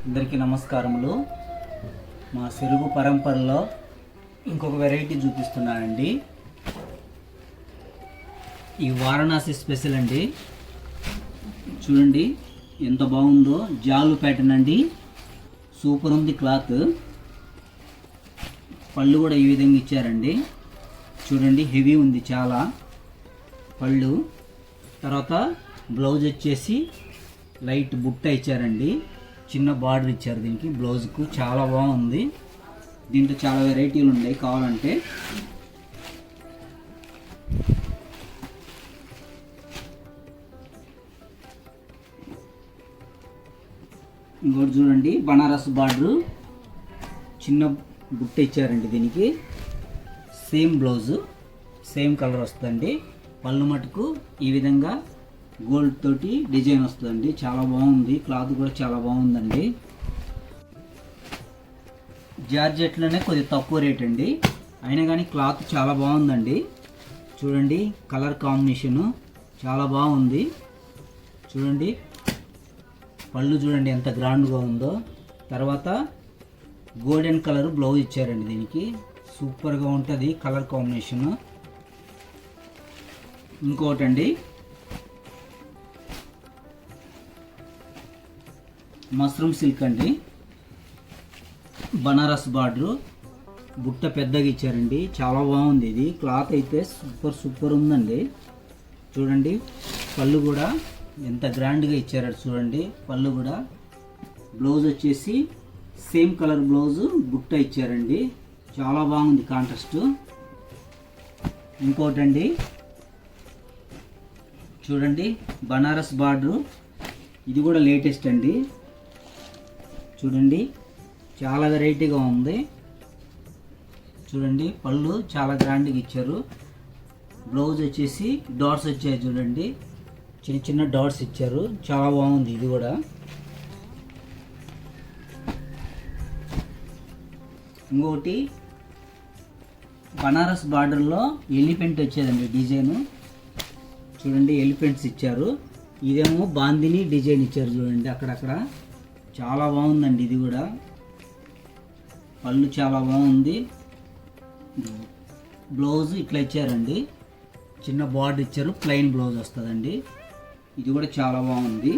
అందరికీ నమస్కారములు. మా సెరుగు పరంపరలో ఇంకొక వెరైటీ చూపిస్తున్నానండి. ఈ వారణాసి స్పెషల్ అండి. చూడండి ఎంత బాగుందో, జాలు ప్యాటర్న్ అండి. సూపర్ ఉంది క్లాత్. పళ్ళు కూడా ఈ విధంగా ఇచ్చారండి. చూడండి హెవీ ఉంది చాలా పళ్ళు. తర్వాత బ్లౌజ్ వచ్చేసి లైట్ బుట్ట ఇచ్చారండి. చిన్న బార్డర్ ఇచ్చారు దీనికి. బ్లౌజ్కు చాలా బాగుంది. దీంట్లో చాలా వెరైటీలు ఉన్నాయి, కావాలంటే ఇంకోటి చూడండి, బనారస్ బార్డరు చిన్న బుట్ట ఇచ్చారండి దీనికి. సేమ్ బ్లౌజు, సేమ్ కలర్ వస్తుందండి. పళ్ళు మటుకు ఈ విధంగా గోల్డ్ తోటి డిజైన్ వస్తుందండి. చాలా బాగుంది. క్లాత్ కూడా చాలా బాగుందండి. జార్జెట్లోనే కొద్దిగా తక్కువ రేట్ అండి, అయినా కానీ క్లాత్ చాలా బాగుందండి. చూడండి కలర్ కాంబినేషను చాలా బాగుంది. చూడండి పళ్ళు చూడండి ఎంత గ్రాండ్గా ఉందో. తర్వాత గోల్డెన్ కలర్ బ్లౌజ్ ఇచ్చారండి దీనికి. సూపర్గా ఉంటుంది కలర్ కాంబినేషను. ఇంకోటండి, మష్రూమ్ సిల్క్ అండి. బనారస్ బార్డరు, బుట్ట పెద్దగా ఇచ్చారండి. చాలా బాగుంది ఇది. క్లాత్ అయితే సూపర్ ఉందండి. చూడండి పళ్ళు కూడా ఎంత గ్రాండ్గా ఇచ్చారు చూడండి. పళ్ళు కూడా, బ్లౌజ్ వచ్చేసి సేమ్ కలర్ బ్లౌజు బుట్ట ఇచ్చారండి. చాలా బాగుంది కాంట్రాస్ట్. ఇంకోటండి చూడండి, బనారస్ బార్డరు. ఇది కూడా లేటెస్ట్ అండి. చూడండి చాలా వెరైటీగా ఉంది. చూడండి పళ్ళు చాలా గ్రాండ్గా ఇచ్చారు. బ్లౌజ్ వచ్చేసి డాట్స్ వచ్చాయి చూడండి, చిన్న చిన్న డాట్స్ ఇచ్చారు. చాలా బాగుంది ఇది కూడా. ఇంకోటి బనారస్ బార్డర్లో ఎలిఫెంట్ వచ్చేదండి డిజైను. చూడండి ఎలిఫెంట్స్ ఇచ్చారు. ఇదేమో బాందిని డిజైన్ ఇచ్చారు చూడండి అక్కడక్కడ. చాలా బాగుందండి ఇది కూడా. పళ్ళు చాలా బాగుంది. బ్లౌజ్ ఇట్లా ఇచ్చారండి, చిన్న బార్డర్ ఇచ్చారు. ప్లెయిన్ బ్లౌజ్ వస్తుందండి. ఇది కూడా చాలా బాగుంది.